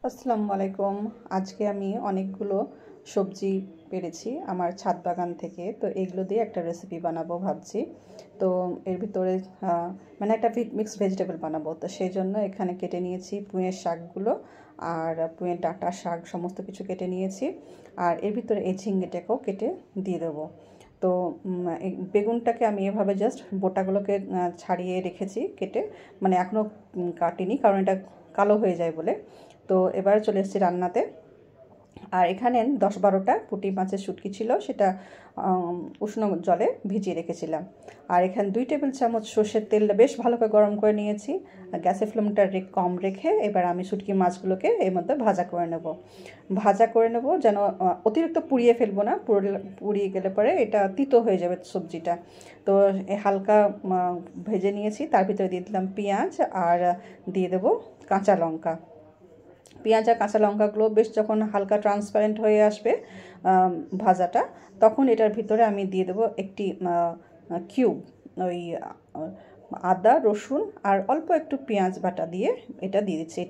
আসসালামু আলাইকুম। আজকে আমি অনেকগুলো সবজি পেরেছি আমার ছাদ বাগান থেকে, তো এগুলো দিয়ে একটা রেসিপি বানাবো ভাবছি। তো এর ভিতরে মানে একটা মিক্সড ভেজিটেবল বানাবো, তো সেই জন্য এখানে কেটে নিয়েছি পুঁইয়ের শাকগুলো আর পুঁইয়ের ডাঁটা শাক সমস্ত কিছু কেটে নিয়েছি। আর এর ভিতরে এই ঝিঙ্গেটাকেও কেটে দিয়ে দেবো। তো এই বেগুনটাকে আমি এভাবে জাস্ট বোটাগুলোকে ছাড়িয়ে রেখেছি কেটে, মানে এখনও কাটিনি কারণ এটা কালো হয়ে যায় বলে। তো এবার চলে এসেছি রান্নাতে। আর এখানে 10-12টা পুঁটি মাছের শুটকি ছিল, সেটা উষ্ণ জলে ভিজিয়ে রেখেছিলাম। আর এখানে 2 টেবিল চামচ সর্ষের তেল বেশ ভালো করে গরম করে নিয়েছি। গ্যাসের ফ্লেমটা কম রেখে এবার আমি শুটকি মাছগুলোকে এর মধ্যে ভাজা করে নেব যেন অতিরিক্ত পুড়িয়ে ফেলবো না, পুড়িয়ে গেলে পরে এটা তিতো হয়ে যাবে সবজিটা। তো হালকা ভেজে নিয়েছি, তার ভিতরে দিয়ে দিলাম পেঁয়াজ আর দিয়ে দেবো কাঁচা লঙ্কা। পেঁয়াজ আর কাঁচা লঙ্কাগুলো বেশ যখন হালকা ট্রান্সপারেন্ট হয়ে আসবে ভাজাটা, তখন এটার ভিতরে আমি দিয়ে দেবো একটি কিউব ওই আদা রসুন আর অল্প একটু পেঁয়াজ বাটা দিয়ে এটা দিয়ে দিচ্ছি।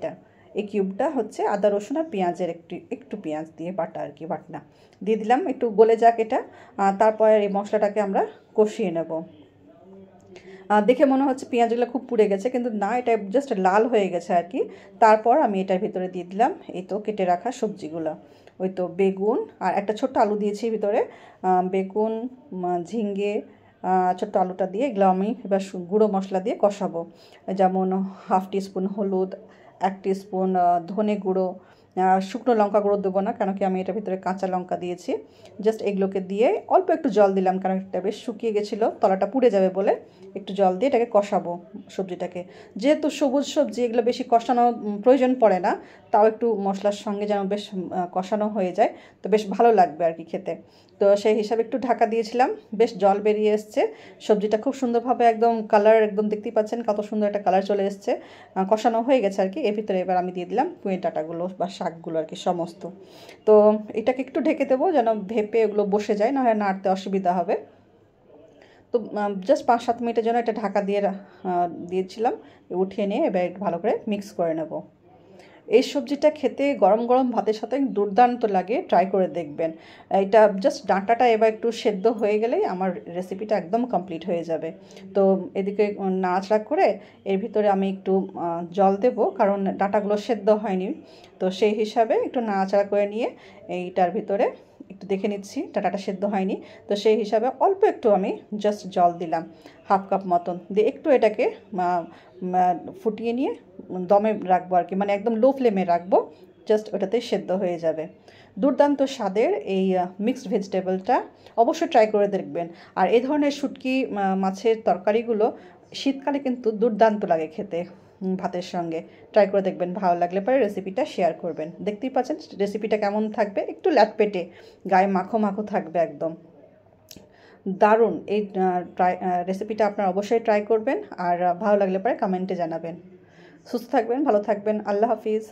এই কিউবটা হচ্ছে আদা রসুন আর পেঁয়াজের একটু পেঁয়াজ দিয়ে বাটা আর কি, বাটনা দিয়ে দিলাম। একটু গলে যাক এটা, তারপরে এই মশলাটাকে আমরা কষিয়ে নেব। দেখে মনে হচ্ছে পেঁয়াজগুলো খুব পুড়ে গেছে, কিন্তু না, এটা জাস্ট লাল হয়ে গেছে আর কি। তারপর আমি এটার ভিতরে দিয়ে দিলাম এই তো কেটে রাখা সবজিগুলো, ওই তো বেগুন আর একটা ছোট্ট আলু দিয়েছি ভিতরে। বেগুন, ঝিঙ্গে, ছোট্ট আলুটা দিয়ে এগুলো আমি এবার গুঁড়ো মশলা দিয়ে কষাবো। যেমন 1/2 টিস্পুন হলুদ, 1 টিস্পুন ধনে গুঁড়ো, শুকনো লঙ্কা গুঁড়ো দেবো না, কেন কি আমি এটার ভিতরে কাঁচা লঙ্কা দিয়েছি। জাস্ট এগুলোকে দিয়ে অল্প একটু জল দিলাম, কারণ এটা বেশ শুকিয়ে গেছিলো, তলাটা পুড়ে যাবে বলে একটু জল দিয়ে এটাকে কষাবো সবজিটাকে। যেহেতু সবুজ সবজি এগুলো বেশি কষানো প্রয়োজন পড়ে না, তাও একটু মশলার সঙ্গে যেন বেশ কষানো হয়ে যায়, তো বেশ ভালো লাগবে আর কি খেতে। তো সেই হিসাবে একটু ঢাকা দিয়েছিলাম, বেশ জল বেরিয়ে এসছে, সবজিটা খুব সুন্দরভাবে একদম কালার, একদম দেখতেই পাচ্ছেন কত সুন্দর একটা কালার চলে এসছে, কষানো হয়ে গেছে আর কি। এর ভিতরে এবার আমি দিয়ে দিলাম পুঁইয়ের ডাঁটাগুলো বা শাকগুলো আর কি সমস্ত। তো এটাকে একটু ঢেকে দেবো যেন ভেপে এগুলো বসে যায়, নাহলে নাড়তে অসুবিধা হবে। তো জাস্ট 5-7 মিনিটের জন্য এটা ঢাকা দিয়ে দিয়েছিলাম। উঠিয়ে নিয়ে এবার একটু ভালো করে মিক্স করে নেব। এই সবজিটা খেতে গরম গরম ভাতের সাথে দুর্দান্ত লাগে, ট্রাই করে দেখবেন। এটা জাস্ট ডাঁটাটা এবার একটু সেদ্ধ হয়ে গেলেই আমার রেসিপিটা একদম কমপ্লিট হয়ে যাবে। তো এদিকে নাড়াচাড়া করে এর ভিতরে আমি একটু জল দেব, কারণ ডাঁটাগুলো সেদ্ধ হয়নি। তো সেই হিসাবে একটু নাড়াচাড়া করে নিয়ে এইটার ভিতরে একটু দেখে নিচ্ছি ডাঁটাটা সেদ্ধ হয়নি, তো সেই হিসাবে অল্প একটু আমি জাস্ট জল দিলাম, 1/2 কাপ মতন দিয়ে একটু এটাকে ফুটিয়ে নিয়ে দমে রাখবো আর কি, মানে একদম লো ফ্লেমে রাখবো, জাস্ট ওটাতে সেদ্ধ হয়ে যাবে। দুর্দান্ত স্বাদের এই মিক্সড ভেজিটেবলটা অবশ্যই ট্রাই করে দেখবেন। আর এই ধরনের শুটকি মাছের তরকারিগুলো শীতকালে কিন্তু দুর্দান্ত লাগে খেতে ভাতের সঙ্গে। ট্রাই করে দেখবেন, ভালো লাগলে পরে রেসিপিটা শেয়ার করবেন। দেখতেই পাচ্ছেন রেসিপিটা কেমন থাকবে, একটু ল্যাটপেটে, গায়ে মাখো মাখো থাকবে একদম দারুণ। এই রেসিপিটা আপনারা অবশ্যই ট্রাই করবেন, আর ভালো লাগলে পরে কমেন্টে জানাবেন। সুস্থ থাকবেন, ভালো থাকবেন, আল্লাহ হাফিজ।